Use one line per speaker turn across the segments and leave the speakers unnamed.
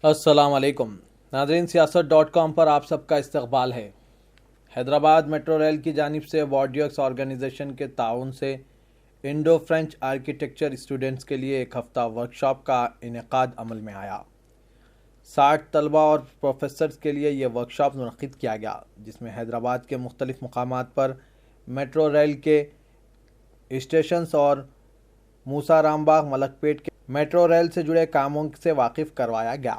अस्सलाम वालेकुम नाज़रीन, सियासत.com पर आप सबका इस्तकबाल है। हैदराबाद मेट्रो रेल की जानिब से वॉर्डियक्स ऑर्गेनाइजेशन के ताउन से इंडो फ्रेंच आर्किटेक्चर स्टूडेंट्स के लिए एक हफ़्ता वर्कशॉप का इनेकाद अमल में आया। 60 तलबा और प्रोफेसर्स के लिए ये वर्कशॉप मुनक़िद किया गया, जिसमें हैदराबाद के मुख्तलिफ़ मकामात पर मेट्रो रेल के स्टेशंस और मूसा रामबाग मलकपेट के मेट्रो रेल से जुड़े कामों से वाकिफ़ करवाया गया।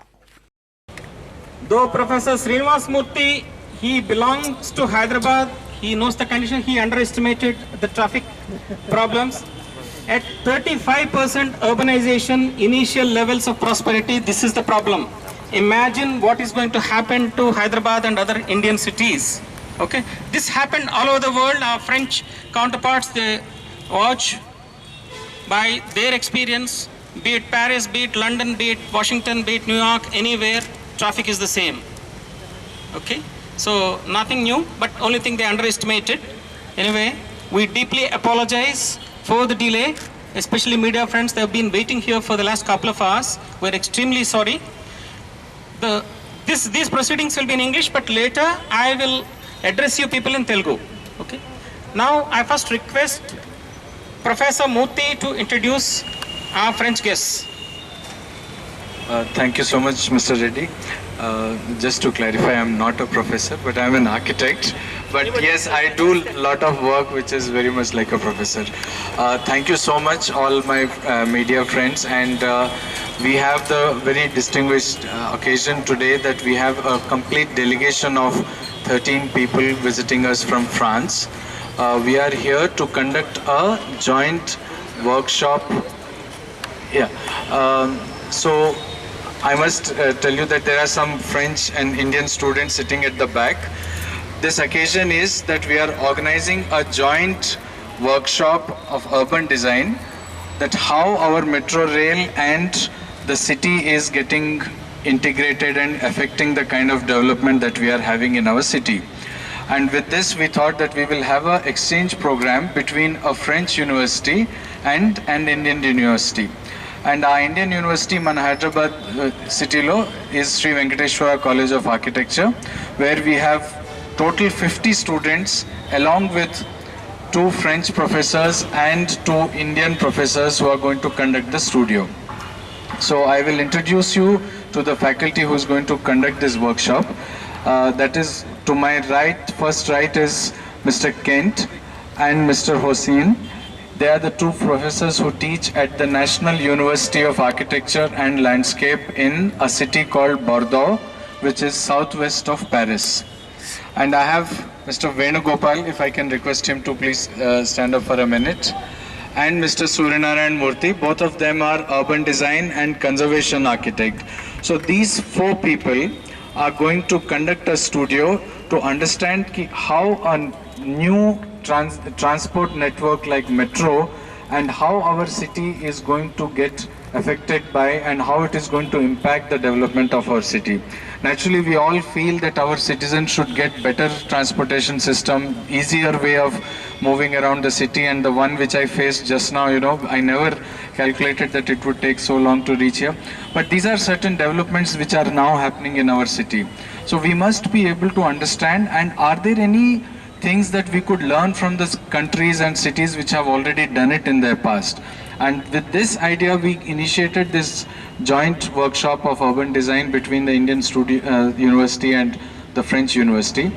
Though Professor Srinivas Murthy, he belongs to Hyderabad, he knows the condition, he underestimated the traffic problems. At 35% urbanization, initial levels of prosperity, this is the problem. Imagine what is going to happen to Hyderabad and other Indian cities. Okay, this happened all over the world. Our French counterparts, they watch by their experience, be it Paris, be it London, be it Washington, be it New York, anywhere, traffic is the same. Okay, so nothing new, but only thing they underestimated. Anyway, we deeply apologize for the delay, especially media friends. They have been waiting here for the last couple of hours. We're extremely sorry. These proceedings will be in English, but later I will address you people in Telugu. Okay. Now I first request Professor Murthy to introduce our French guests.
Thank you so much, Mr. Reddy. Just to clarify, I'm not a professor, but I'm an architect. But yes, I do a lot of work which is very much like a professor. Thank you so much, all my media friends. And we have the very distinguished occasion today that we have a complete delegation of 13 people visiting us from France. We are here to conduct a joint workshop. Yeah. So I must tell you that there are some French and Indian students sitting at the back. This occasion is that we are organizing a joint workshop of urban design, that how our metro rail and the city is getting integrated and affecting the kind of development that we are having in our city. And with this, we thought that we will have an exchange program between a French university and an Indian university. And our Indian University, Hyderabad City Law, is Sri Venkateshwara College of Architecture, where we have total 50 students along with 2 French professors and 2 Indian professors who are going to conduct the studio. So I will introduce you to the faculty who is going to conduct this workshop. That is to my right, first right is Mr. Kent and Mr. Hossein. They are the 2 professors who teach at the National University of Architecture and Landscape in a city called Bordeaux, which is southwest of Paris. And I have Mr. Venugopal, if I can request him to please stand up for a minute. And Mr. Suryanarayan Murthy, both of them are urban design and conservation architect. So these 4 people are going to conduct a studio to understand how a new transport network like metro and how our city is going to get affected by and how it is going to impact the development of our city. Naturally, we all feel that our citizens should get better transportation system, easier way of moving around the city, and the one which I faced just now, I never calculated that it would take so long to reach here. But these are certain developments which are now happening in our city. So we must be able to understand, and are there any things that we could learn from the countries and cities which have already done it in their past. And with this idea, we initiated this joint workshop of urban design between the Indian University and the French University.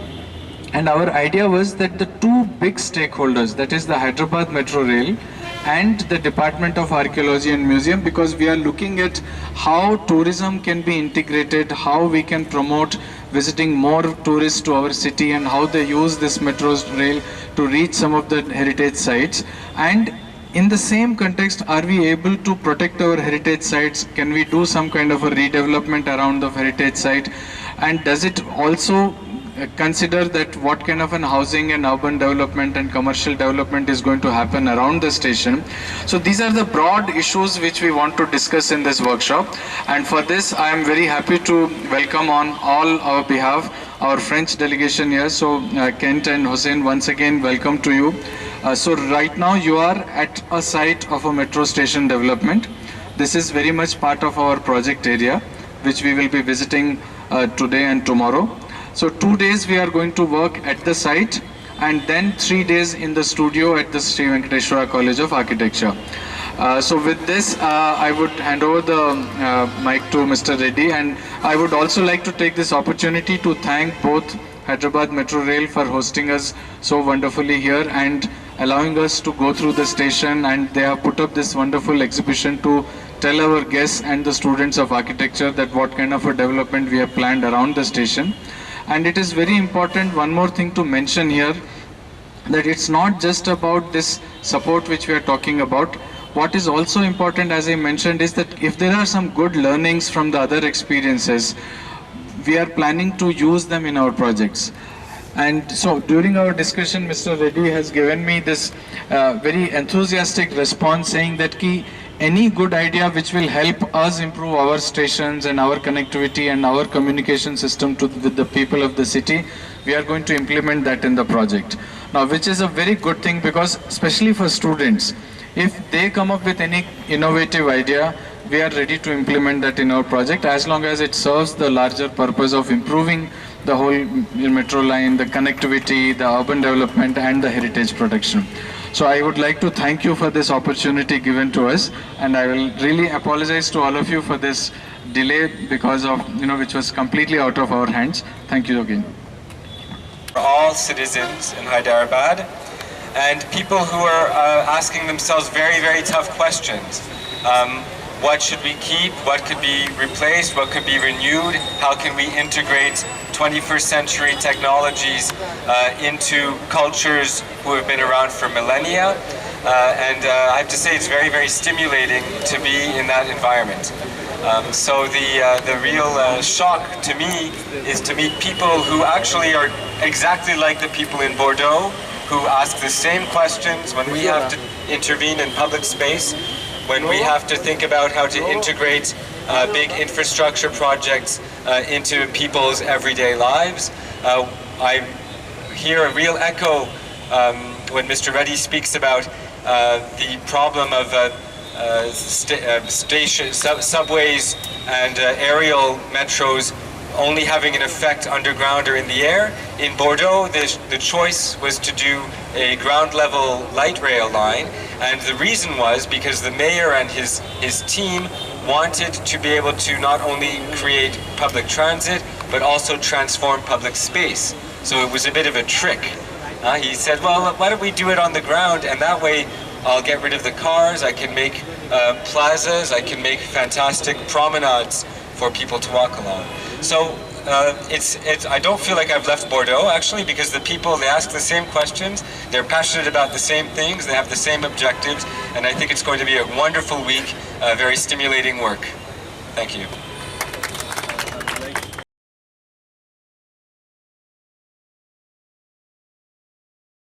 And our idea was that the 2 big stakeholders, that is the Hyderabad Metro Rail and the Department of Archaeology and Museum, because we are looking at how tourism can be integrated, how we can promote visiting more tourists to our city and how they use this metro rail to reach some of the heritage sites. And in the same context, are we able to protect our heritage sites? Can we do some kind of a redevelopment around the heritage site? And does it also consider that what kind of an housing and urban development and commercial development is going to happen around the station? So these are the broad issues which we want to discuss in this workshop. And for this, I am very happy to welcome on all our behalf our French delegation here. So Kent and Hussein, once again, welcome to you. So right now you are at a site of a metro station development. This is very much part of our project area. which we will be visiting today and tomorrow. So 2 days we are going to work at the site, and then 3 days in the studio at the Sri Venkateshwara College of Architecture. So with this, I would hand over the mic to Mr. Reddy, and I would also like to take this opportunity to thank both Hyderabad Metro Rail for hosting us so wonderfully here and allowing us to go through the station, and they have put up this wonderful exhibition to tell our guests and the students of architecture that what kind of a development we have planned around the station. And it is very important, one more thing to mention here, that it's not just about this support which we are talking about. What is also important, as I mentioned, is that if there are some good learnings from the other experiences, we are planning to use them in our projects. And so during our discussion, Mr. Reddy has given me this very enthusiastic response saying that any good idea which will help us improve our stations and our connectivity and our communication system with the people of the city, we are going to implement that in the project. Now, which is a very good thing, because especially for students, if they come up with any innovative idea, we are ready to implement that in our project as long as it serves the larger purpose of improving the whole metro line, the connectivity, the urban development and the heritage protection. So I would like to thank you for this opportunity given to us, and I will really apologize to all of you for this delay because of, which was completely out of our hands. Thank you again.
For all citizens in Hyderabad and people who are asking themselves very, very tough questions. What should we keep? What could be replaced? What could be renewed? How can we integrate 21st century technologies into cultures who have been around for millennia? And I have to say it's very, very stimulating to be in that environment. So the real shock to me is to meet people who actually are exactly like the people in Bordeaux, who ask the same questions when we have to intervene in public space, when we have to think about how to integrate big infrastructure projects into people's everyday lives. I hear a real echo when Mr. Reddy speaks about the problem of subways and aerial metros only having an effect underground or in the air. In Bordeaux, the choice was to do a ground level light rail line, and the reason was because the mayor and his team wanted to be able to not only create public transit, but also transform public space. So it was a bit of a trick. He said, well, why don't we do it on the ground, and that way I'll get rid of the cars, I can make plazas, I can make fantastic promenades for people to walk along. So I don't feel like I've left Bordeaux, actually, because the people, they ask the same questions, they're passionate about the same things, they have the same objectives, and I think it's going to be a wonderful week, very stimulating work. Thank you.